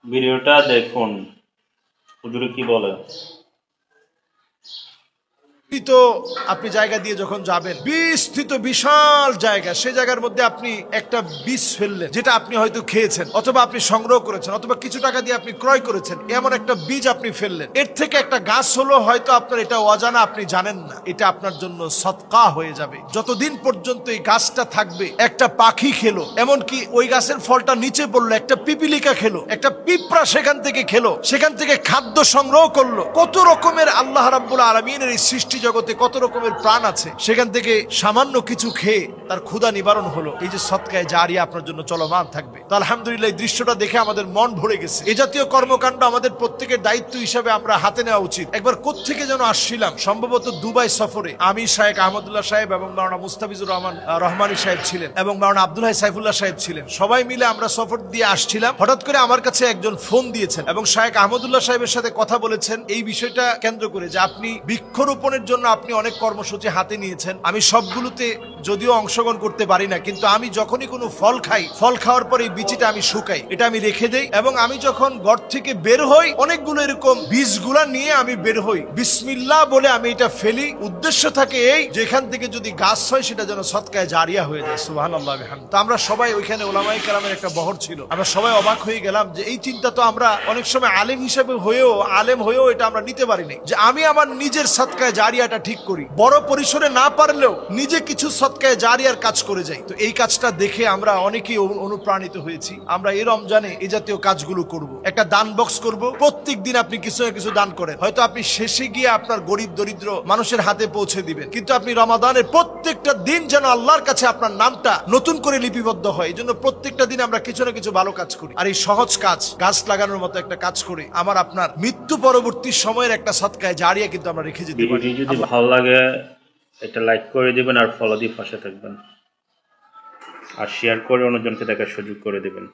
ভিডিওটা দেখুন হুজুরে কি বলে। তো আপনি জায়গা দিয়ে যখন যাবেন, বিস্তৃত বিশাল জায়গা, সেই জায়গার মধ্যে আপনি একটা বীজ ফেললেন, যেটা আপনি হয়তো খেয়েছেন অথবা আপনি সংগ্রহ করেছেন অথবা কিছু টাকা দিয়ে আপনি ক্রয় করেছেন। এমন একটা বীজ আপনি ফেললেন, এর থেকে একটা গাছ হলো, হয়তো আপনার এটা অজানা, আপনি জানেন না। এটা আপনার জন্য সদকা হয়ে যাবে। যতদিন পর্যন্ত এই গাছটা থাকবে, একটা পাখি খেলো, এমনকি ওই গাছের ফলটা নিচে পড়লো, একটা পিপিলিকা খেলো, একটা পিঁপড়া সেখান থেকে খেলো, সেখান থেকে খাদ্য সংগ্রহ করলো। কত রকমের আল্লাহ রাব্বুল আলামিনের এই সৃষ্টি জগতে কত রকমের প্রাণ আছে, সেখান থেকে সামান্য কিছু খেয়ে তার ক্ষুধা নিবারণ হলো। এই যে সদকায়ে জারিয়া আপনার জন্য চলমান থাকবে। তো আলহামদুলিল্লাহ, এই দৃশ্যটা দেখে আমাদের মন ভরে গেছে। এই জাতীয় কর্মকাণ্ড আমাদের প্রত্যেকের দায়িত্ব হিসাবে আমরা হাতে নেওয়া উচিত। একবার কোত্থেকে যেন আসছিলাম, সম্ভবত দুবাই সফরে। আমি শায়েখ আহমদুল্লাহ সাহেব এবং মাওলানা মুস্তাফিজুর রহমান রহমানী সাহেব ছিলেন এবং মাওলানা আব্দুল্লাহ সাইফুল্লাহ সাহেব ছিলেন। সবাই মিলে আমরা সফর দিয়ে আসছিলাম। হঠাৎ করে আমার কাছে একজন ফোন দিয়েছেন এবং শায়েখ আহমদুল্লাহ সাহেবের সাথে কথা বলেছেন এই বিষয়টা কেন্দ্র করে, যে আপনি বৃক্ষরোপণের জন্য আপনি অনেক কর্মসূচি হাতে নিয়েছেন। আমি সবগুলোতে যদিও অংশগ্রহণ করতে পারি না, কিন্তু আমি যখনই কোনো ফল খাই, ফল খাওয়ার পরে এই বিচিটা আমি শুকাই, এটা আমি রেখে দেই, এবং আমি যখন ঘর থেকে বের হই অনেকগুলো এরকম বীজগুলা নিয়ে আমি বের হই, বিসমিল্লাহ বলে আমি এটা ফেলি। উদ্দেশ্য থাকে এই, যেখান থেকে যদি গাছ হয় সেটা যেন সদকায়ে জারিয়া হয়ে যায়। সুবহানাল্লাহ বিহামদিহি। তো আমরা সবাই ওইখানে ওলামায়ে কেরামের একটা বহর ছিল, আমরা সবাই অবাক হয়ে গেলাম যে এই চিন্তা তো আমরা অনেক সময় আলেম হিসেবে আলেম হয়েও এটা আমরা নিতে পারিনি, যে আমি আমার নিজের সদকায়ে জারিয়াটা ঠিক করি, বড় পরিসরে না পারলেও নিজে কিছু সদকায়ে জারিয়ার কাজ করে যাই। তো এই কাজটা দেখে আমরা অনেকেই অনুপ্রাণিত হয়েছি। আমরা এই রমজানে এই জাতীয় কাজগুলো করব। একটা দান বক্স করব, প্রত্যেক দিন আপনি কিছু না কিছু দান করেন, হয়তো আপনি শেষে গিয়ে আপনার গরিব দরিদ্র মানুষের হাতে পৌঁছে দিবেন, কিন্তু আপনি রমাদানের প্রত্যেকটা দিন যেন আল্লাহর কাছে আপনার নামটা নতুন করে লিপিবদ্ধ হয়, এই জন্য প্রত্যেকটা দিন আমরা কিছু না কিছু ভালো কাজ করি। আর এই সহজ কাজ, গাছ লাগানোর মতো একটা কাজ করে আমার আপনার মৃত্যু পরবর্তী সময়ের একটা সদকায়ে জারিয়া কিন্তু আমরা রেখে যেতে পারি। ভিডিওটি যদি ভালো লাগে এটা লাইক করে দিবেন আর ফলো দিয়ে পাশে থাকবেন আর শেয়ার করে অন্যজনকে দেখার সুযোগ করে দিবেন।